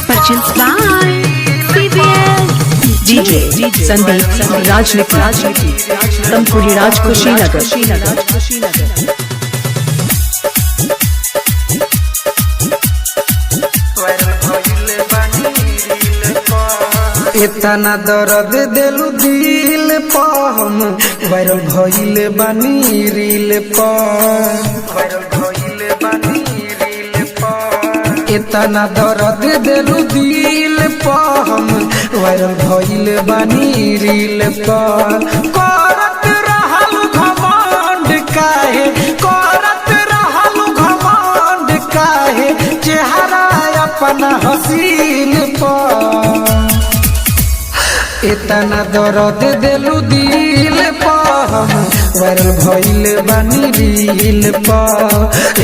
Purchased by CBS. DJ Sandeep Rajniki Tampuri Raj Kushinagar इतना दर्द दिलु दिल पा हम वायरल भइले बानी रील पा इतना दर्द दिलु दिल पा हम वायरल भइले बानी रील पा करत रहल घमंड काहे करत रहल घमंड काहे चेहरा अपना हसीन पा इतना दर्द दिलु दिल पा हम वायरल भइले बानी रील पा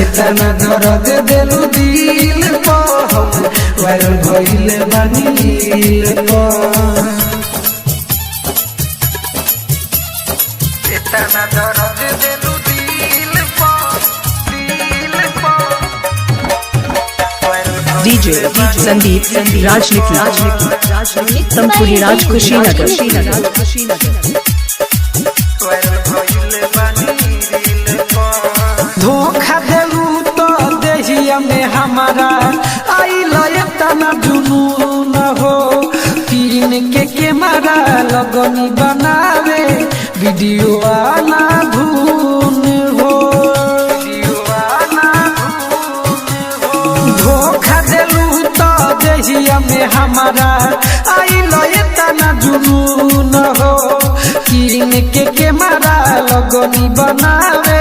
इतना दर्द दिलु दिल पा हम वायरल भइले बानी रील पा इतना दर्द दिलु दिल पा DJ Sandeep Rajniki Tampuri Raj Kushinagar धोखा देलू तो देहिया में हमारा आइल इतना जुनून हो तीन के कैमरा लगनी बनावे वीडियो आना धून हो धोखा देलू तो देहिया में हमारा आइल इतना जुनून हो तीन के कैमरा लगनी बनावे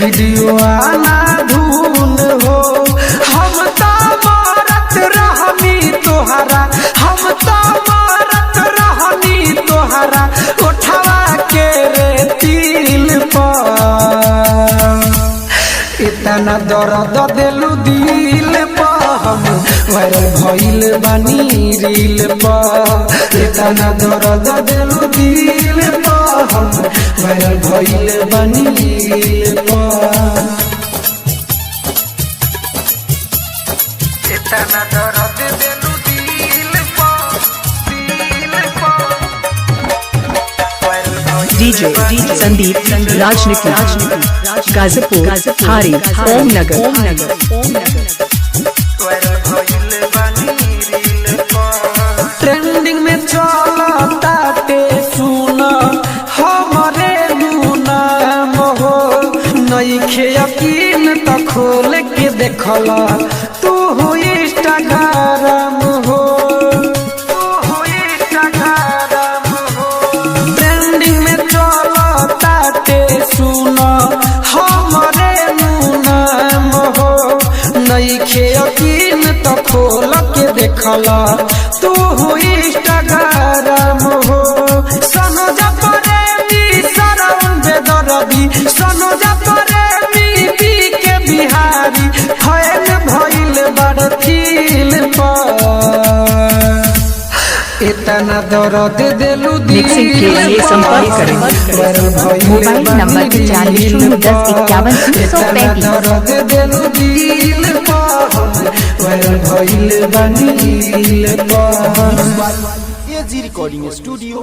वीडियो आना धून हो हम तो मारत रहनी तोहरा हम तो मारत रहनी तोहरा उठवा के रे तिल पर इतना दर्द दिलु दिल पा हम वायरल भइल बानी रील पा इतना दर्द दिलु दिल पा हम वायरल भइल बानी रील पा इतना दर्द दिलु दिल पा DJ Sandeep Rajniki Gazipur Hari Om Nagar trending में चलता ते सुन हमारे नाम हो नइखे यकीन तो खोल के देखला तू हो इंस्टाग्राम हो ट्रेंडिंग में चलता ते सुन हमारे नाम हो नइखे यकीन तो खोल के देखला तू हो इंस्टाग्राम हो सनोजा प्रेमी सरवन बेदरदी सनोजा प्रेमी पी के बिहारी फैल भइल बड़ फील पर इतना दर्द दिलु मिक्सिंग के लिए संपर्क करें मोबाइल नंबर 951051 दर्द दिलु दिल पा वायरल भइल बानी रील पा AG Recording Studio